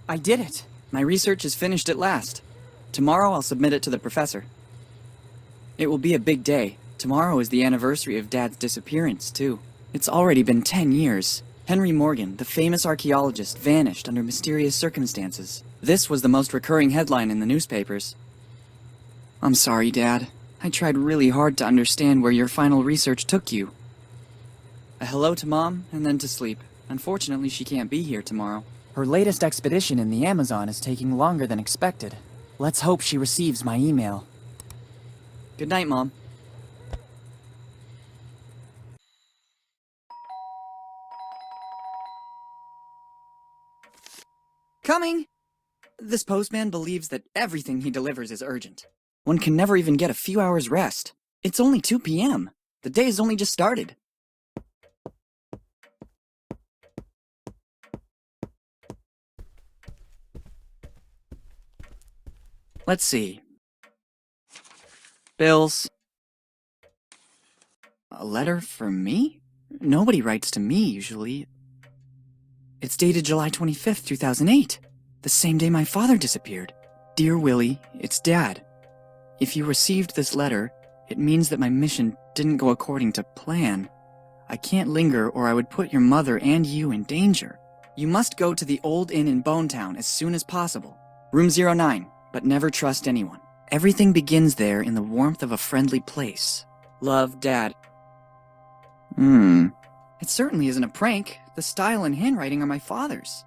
I did it. My research is finished at last. Tomorrow I'll submit it to the professor. It will be a big day. Tomorrow is the anniversary of Dad's disappearance, too. It's already been 10 years. Henry Morgan, the famous archaeologist, vanished under mysterious circumstances. This was the most recurring headline in the newspapers. I'm sorry, Dad. I tried really hard to understand where your final research took you. A hello to Mom, and then to sleep. Unfortunately, she can't be here tomorrow. Her latest expedition in the Amazon is taking longer than expected. Let's hope she receives my email. Good night, Mom. Coming! This postman believes that everything he delivers is urgent. One can never even get a few hours rest. It's only 2 p.m. The day has only just started. Let's see. Bills. A letter for me? Nobody writes to me, usually. It's dated July 25th, 2008. The same day my father disappeared. Dear Willy, it's Dad. If you received this letter, it means that my mission didn't go according to plan. I can't linger or I would put your mother and you in danger. You must go to the old inn in Bonetown as soon as possible. Room 09, but never trust anyone. Everything begins there in the warmth of a friendly place. Love, Dad. It certainly isn't a prank. The style and handwriting are my father's.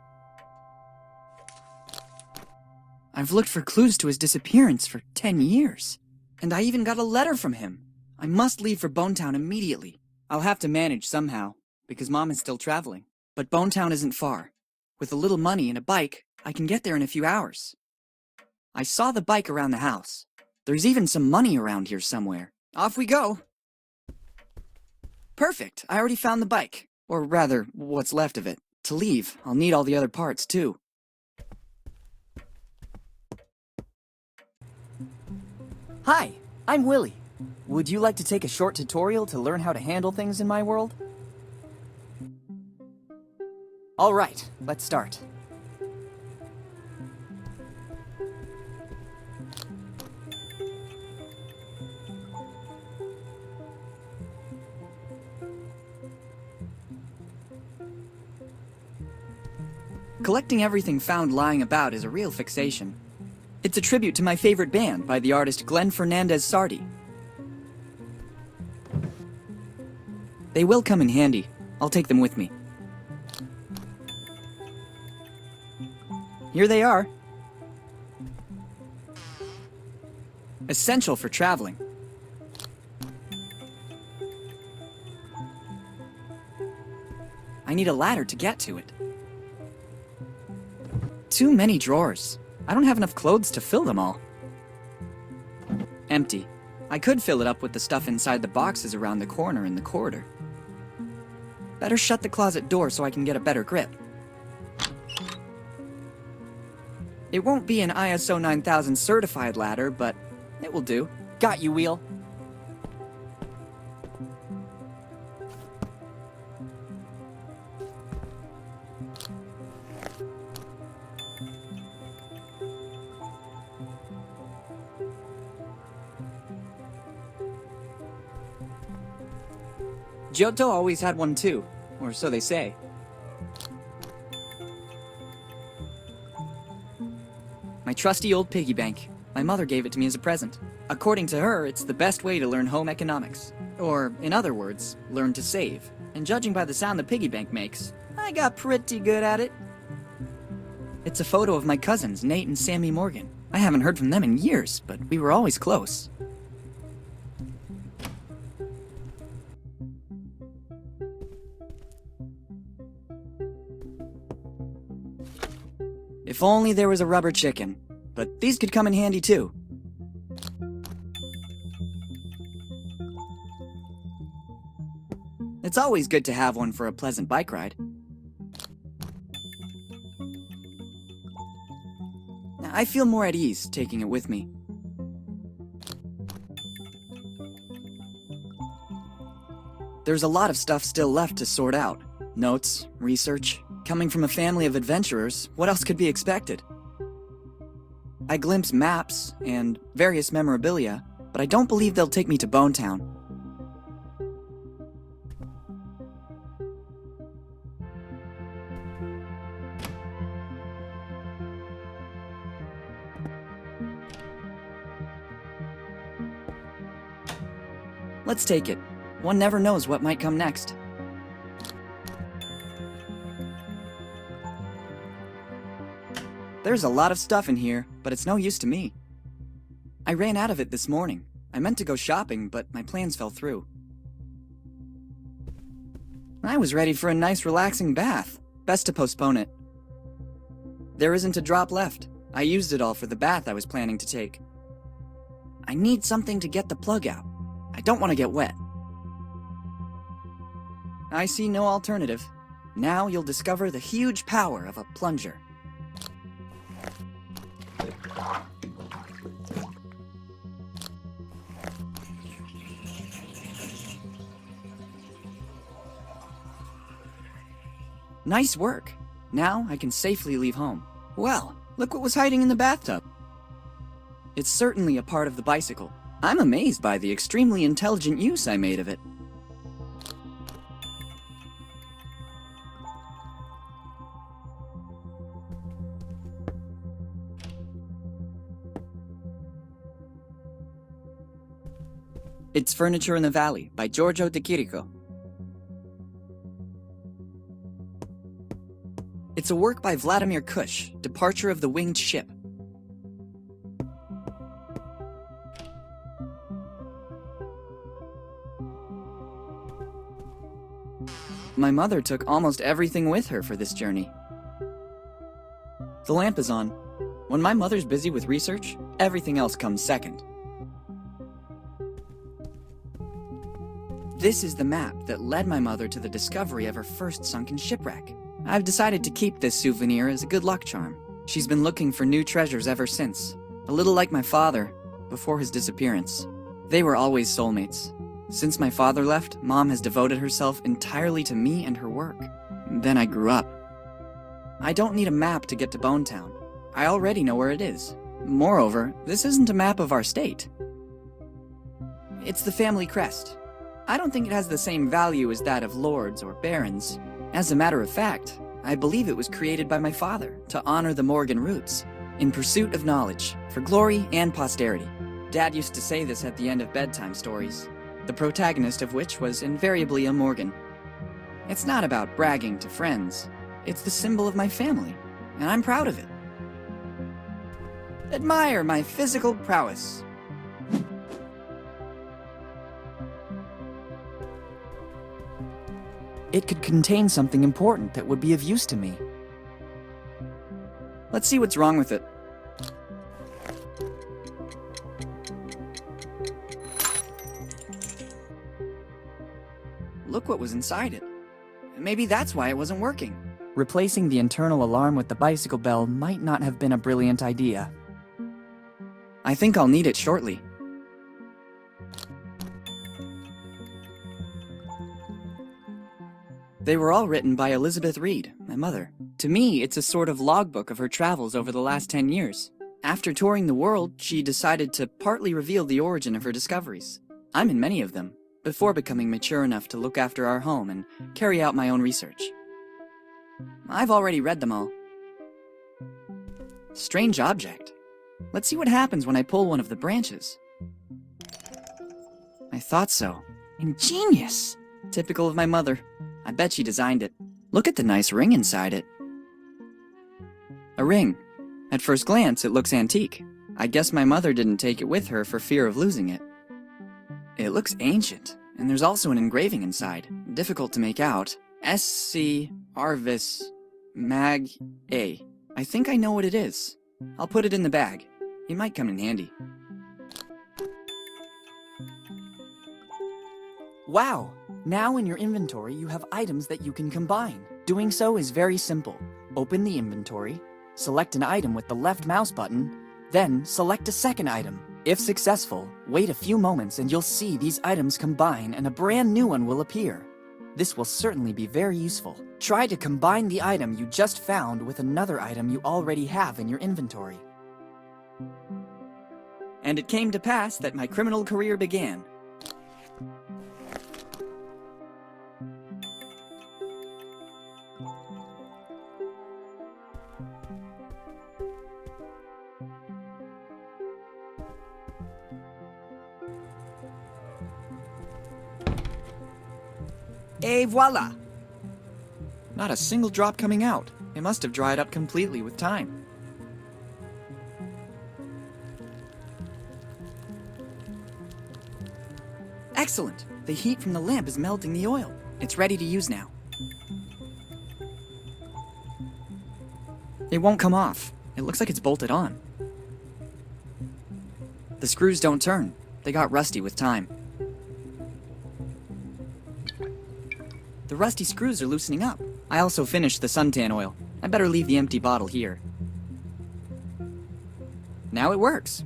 I've looked for clues to his disappearance for 10 years. And I even got a letter from him. I must leave for Bonetown immediately. I'll have to manage somehow, because Mom is still traveling. But Bonetown isn't far. With a little money and a bike, I can get there in a few hours. I saw the bike around the house. There's even some money around here somewhere. Off we go! Perfect, I already found the bike. Or rather, what's left of it. To leave, I'll need all the other parts too. Hi, I'm Willy. Would you like to take a short tutorial to learn how to handle things in my world? Alright, let's start. Collecting everything found lying about is a real fixation. It's a tribute to my favorite band by the artist Glenn Fernandez Sardi. They will come in handy. I'll take them with me. Here they are. Essential for traveling. I need a ladder to get to it. Too many drawers. I don't have enough clothes to fill them all. Empty. I could fill it up with the stuff inside the boxes around the corner in the corridor. Better shut the closet door so I can get a better grip. It won't be an ISO 9000 certified ladder, but it will do. Got you, Wheel. Giotto always had one too, or so they say. My trusty old piggy bank. My mother gave it to me as a present. According to her, it's the best way to learn home economics. Or, in other words, learn to save. And judging by the sound the piggy bank makes, I got pretty good at it. It's a photo of my cousins, Nate and Sammy Morgan. I haven't heard from them in years, but we were always close. If only there was a rubber chicken. But these could come in handy too. It's always good to have one for a pleasant bike ride. I feel more at ease taking it with me. There's a lot of stuff still left to sort out. Notes, research, Coming from a family of adventurers, what else could be expected? I glimpse maps and various memorabilia, but I don't believe they'll take me to Bone Town. Let's take it. One never knows what might come next. There's a lot of stuff in here, but it's no use to me. I ran out of it this morning. I meant to go shopping, but my plans fell through. I was ready for a nice relaxing bath. Best to postpone it. There isn't a drop left. I used it all for the bath I was planning to take. I need something to get the plug out. I don't want to get wet. I see no alternative. Now you'll discover the huge power of a plunger. Nice work. Now I can safely leave home. Well, look what was hiding in the bathtub. It's certainly a part of the bicycle. I'm amazed by the extremely intelligent use I made of it. It's Furniture in the Valley by Giorgio de Chirico. It's a work by Vladimir Kush, Departure of the Winged Ship. My mother took almost everything with her for this journey. The lamp is on. When my mother's busy with research, everything else comes second. This is the map that led my mother to the discovery of her first sunken shipwreck. I've decided to keep this souvenir as a good luck charm. She's been looking for new treasures ever since. A little like my father, before his disappearance. They were always soulmates. Since my father left, Mom has devoted herself entirely to me and her work. Then I grew up. I don't need a map to get to Bone Town. I already know where it is. Moreover, this isn't a map of our state. It's the family crest. I don't think it has the same value as that of lords or barons. As a matter of fact, I believe it was created by my father to honor the Morgan roots, in pursuit of knowledge, for glory and posterity. Dad used to say this at the end of bedtime stories, the protagonist of which was invariably a Morgan. It's not about bragging to friends. It's the symbol of my family, and I'm proud of it. Admire my physical prowess. It could contain something important that would be of use to me. Let's see what's wrong with it. Look what was inside it. Maybe that's why it wasn't working. Replacing the internal alarm with the bicycle bell might not have been a brilliant idea. I think I'll need it shortly. They were all written by Elizabeth Reed, my mother. To me, it's a sort of logbook of her travels over the last 10 years. After touring the world, she decided to partly reveal the origin of her discoveries. I'm in many of them, before becoming mature enough to look after our home and carry out my own research. I've already read them all. Strange object. Let's see what happens when I pull one of the branches. I thought so. Ingenious! Typical of my mother. I bet she designed it. Look at the nice ring inside it. A ring. At first glance, it looks antique. I guess my mother didn't take it with her for fear of losing it. It looks ancient, and there's also an engraving inside. Difficult to make out. S.C. Arvis Mag A. I think I know what it is. I'll put it in the bag. It might come in handy. Wow! Now in your inventory you have items that you can combine. Doing so is very simple. Open the inventory, select an item with the left mouse button, then select a second item. If successful, wait a few moments and you'll see these items combine and a brand new one will appear. This will certainly be very useful. Try to combine the item you just found with another item you already have in your inventory. And it came to pass that my criminal career began. Et voila! Not a single drop coming out. It must have dried up completely with time. Excellent! The heat from the lamp is melting the oil. It's ready to use now. It won't come off. It looks like it's bolted on. The screws don't turn. They got rusty with time. The rusty screws are loosening up. I also finished the suntan oil. I better leave the empty bottle here. Now it works.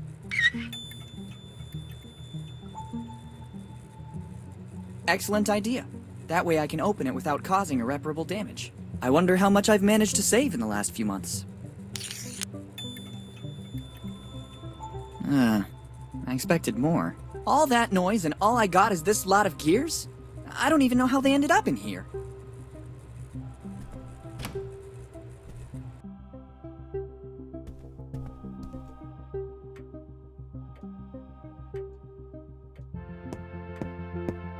Excellent idea. That way I can open it without causing irreparable damage. I wonder how much I've managed to save in the last few months. I expected more. All that noise and all I got is this lot of gears? I don't even know how they ended up in here.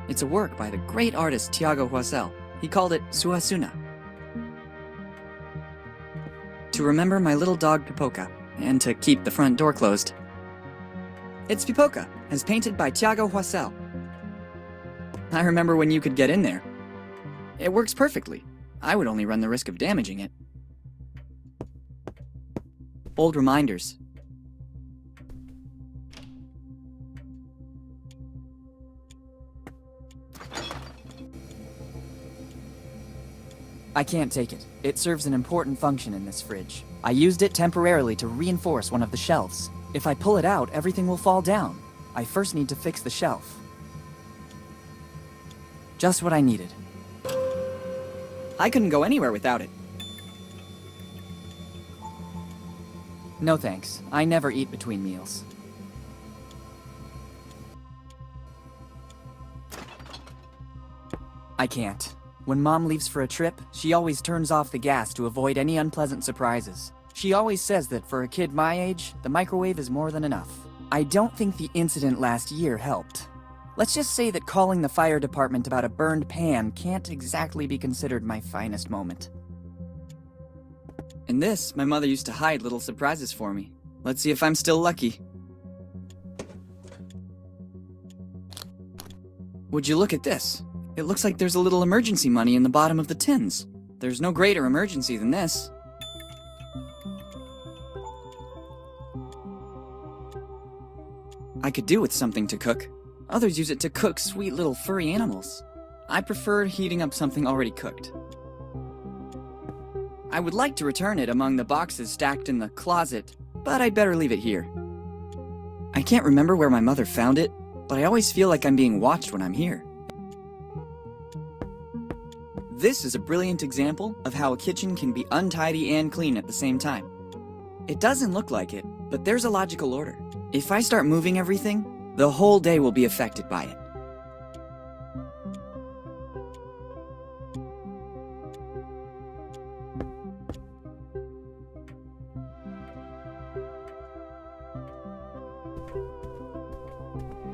It's a work by the great artist Tiago Huasel. He called it Suhasuna. To remember my little dog Pipoca, and to keep the front door closed. It's Pipoca, as painted by Tiago Huasel. I remember when you could get in there. It works perfectly. I would only run the risk of damaging it. Old reminders. I can't take it. It serves an important function in this fridge. I used it temporarily to reinforce one of the shelves. If I pull it out, everything will fall down. I first need to fix the shelf. Just what I needed. I couldn't go anywhere without it. No thanks. I never eat between meals. I can't. When Mom leaves for a trip, she always turns off the gas to avoid any unpleasant surprises. She always says that for a kid my age, the microwave is more than enough. I don't think the incident last year helped. Let's just say that calling the fire department about a burned pan can't exactly be considered my finest moment. In this, my mother used to hide little surprises for me. Let's see if I'm still lucky. Would you look at this? It looks like there's a little emergency money in the bottom of the tins. There's no greater emergency than this. I could do with something to cook. Others use it to cook sweet little furry animals. I prefer heating up something already cooked. I would like to return it among the boxes stacked in the closet, but I'd better leave it here. I can't remember where my mother found it, but I always feel like I'm being watched when I'm here. This is a brilliant example of how a kitchen can be untidy and clean at the same time. It doesn't look like it, but there's a logical order. If I start moving everything, the whole day will be affected by it.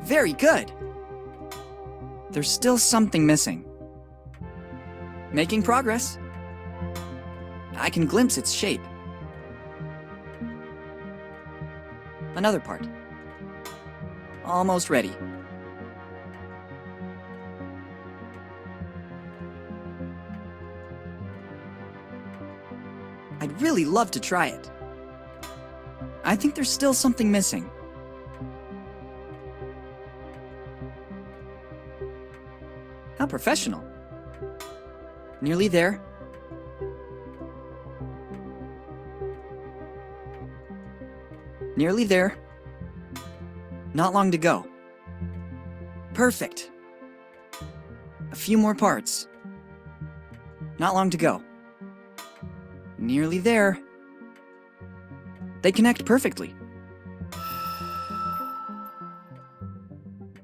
Very good! There's still something missing. Making progress. I can glimpse its shape. Another part. Almost ready. I'd really love to try it. I think there's still something missing. How professional. Nearly there. Nearly there. Not long to go. Perfect. A few more parts. Not long to go. Nearly there. They connect perfectly.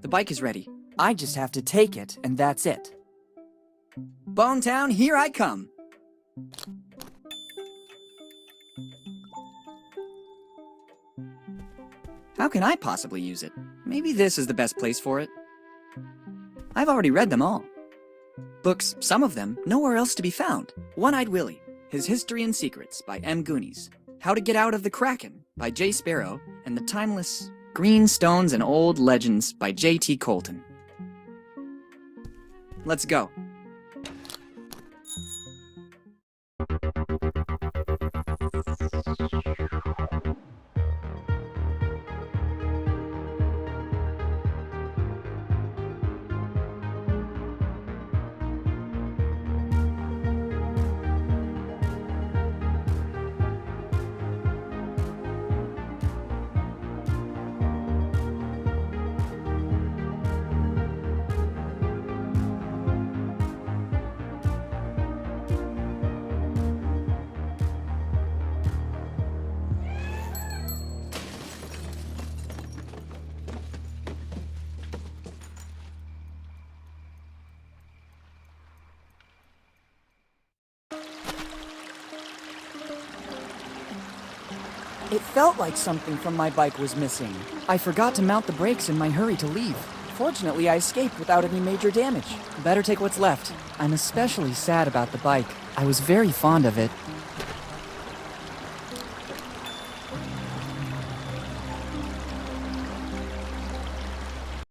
The bike is ready. I just have to take it, and that's it. Bonetown, here I come. How can I possibly use it? Maybe this is the best place for it. I've already read them all. Books, some of them, nowhere else to be found. One-Eyed Willy, His History and Secrets by M. Goonies. How to Get Out of the Kraken by J. Sparrow, and the timeless Green Stones and Old Legends by J.T. Colton. Let's go. It felt like something from my bike was missing. I forgot to mount the brakes in my hurry to leave. Fortunately, I escaped without any major damage. Better take what's left. I'm especially sad about the bike. I was very fond of it.